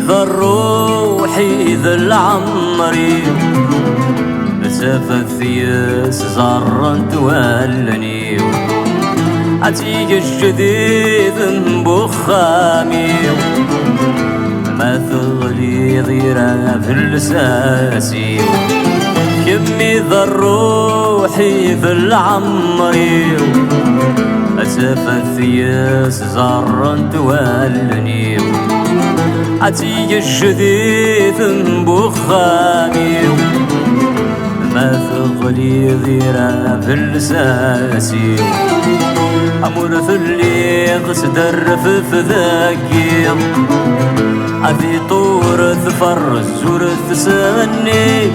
ذا الروحي ذا العمري مسافة ثياس زرا تولني عتيق الجديد بخامي ما ثغلي ضيرا في اللساسي كمي ذا الروحي ذا العمري مسافة ثياس زرا تولني عتيق الجديد بخامي ما ثغلي ذيرا في اللساسي أمور في اللي غسدر في ذاكي عفي طور ثفر الزور ثسني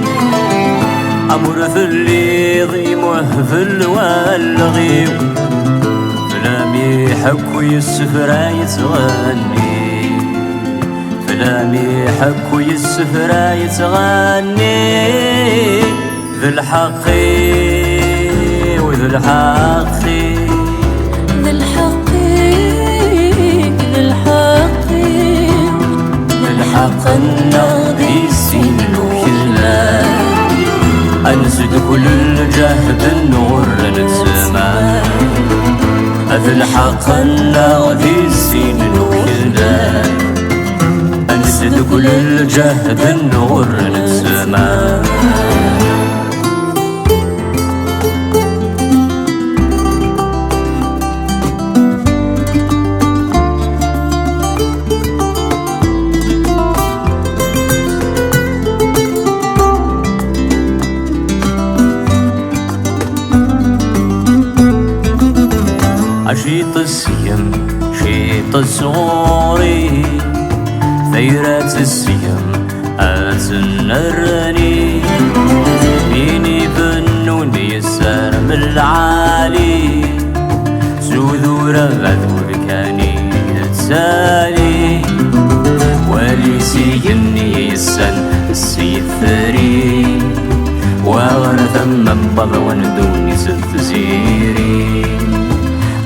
أمور في اللي ضيمه في الوالغي فلامي حكو يسفرا يتغني فلامي حكو يسفرا يتغني ذي الحقي وذي الحقي ذي الحقي ذي الحقي ذي الحق النغدي السين وكلا أنسد كل الجهد النور للسماء ذي الحق النغدي السين وكلا أنسد كل الجهد النور للسماء عشيط السيم شيط الصغوري ثيرات السيم أتنرني بيني بنوني السرم العالي سوذورة غذور كاني يتسالي ولي سيني السن السيد ثري وغرث من بضوان دوني ست زيري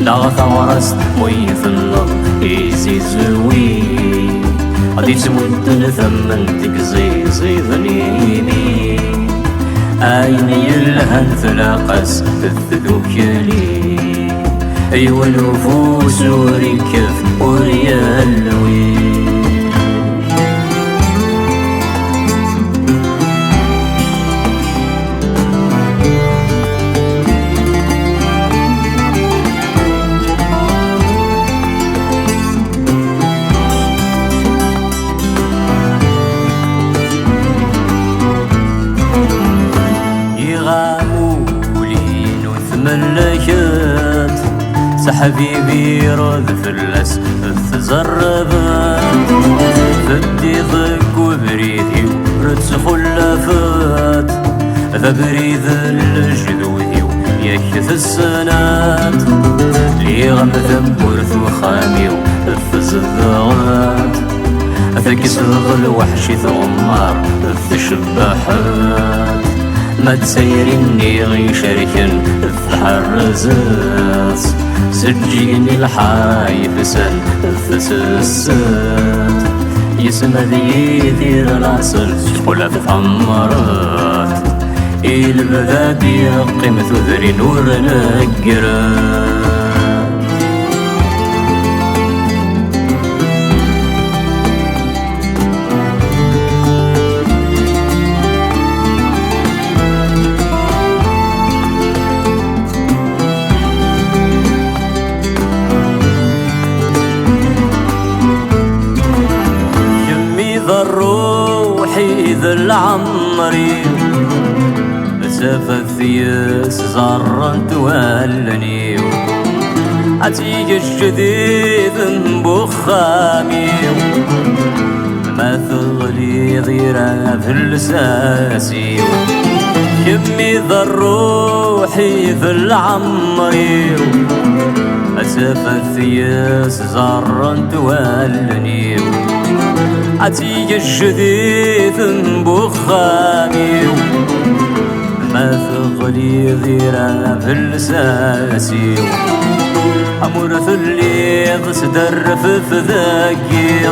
لا ثورست ويث النظر إيزي زوي غادي تمد ثمنتك زي ظنيني عيني الهن ثلاقس الذكلي أيوة النفوس وركف وريالوي ملكت سحبيبي رد فلس تزربت فدي ضق وبريدي ورد خلفت ذا بريد الجذوذي ويكث السنات لي غمث بورث وخامي وفز الضغط ذاك صغل وحشي ثغمار تشبحت ما تسيرني غي شركن تحرزت سجيني الحايف سن تسست يسمى ذي ذير العصر تقول تحمرت البذادي قيمة ذري نور نقرت ذا العمري مسافة ثياس زرا تولني عتيق الجديد بخامي ما ثغلي ضيرا في اللساسي كمي ذا الروحي في العمري مسافة ثياس زرا تولني عتيق الجديد بخامي ما ثغلي ذيرا في اللساسي أمورث اللي تسدر في ذاكي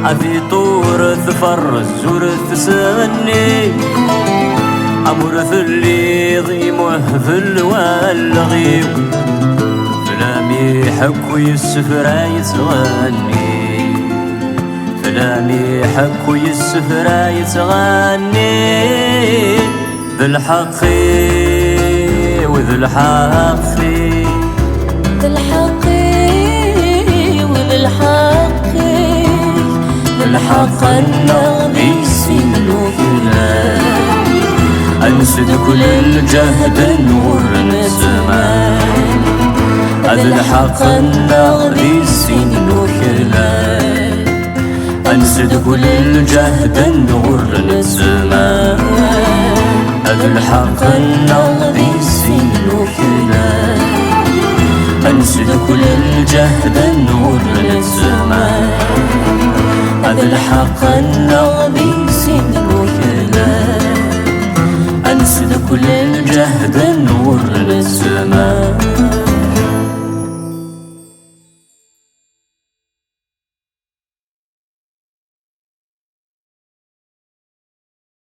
عفي طورث فرز ورث سني أمورث اللي ضيمه في الوالغي فلامي حكو يسفرا يتغني فلامي حكو يسفرا يتغني ذا الحقي وذا الحقي ذا الحقي وذا الحقي الحق النغمي سنوك أنسد كل الجهد نور الزمان هذا الحق النغمي سنوك أنسد كل الجهد نور الزمان هذا الحق النغمي سنوك أنسد كل الجهد نور الزمان هذا الحق النغمي سنوك أنسد كل الجهد نور الزمان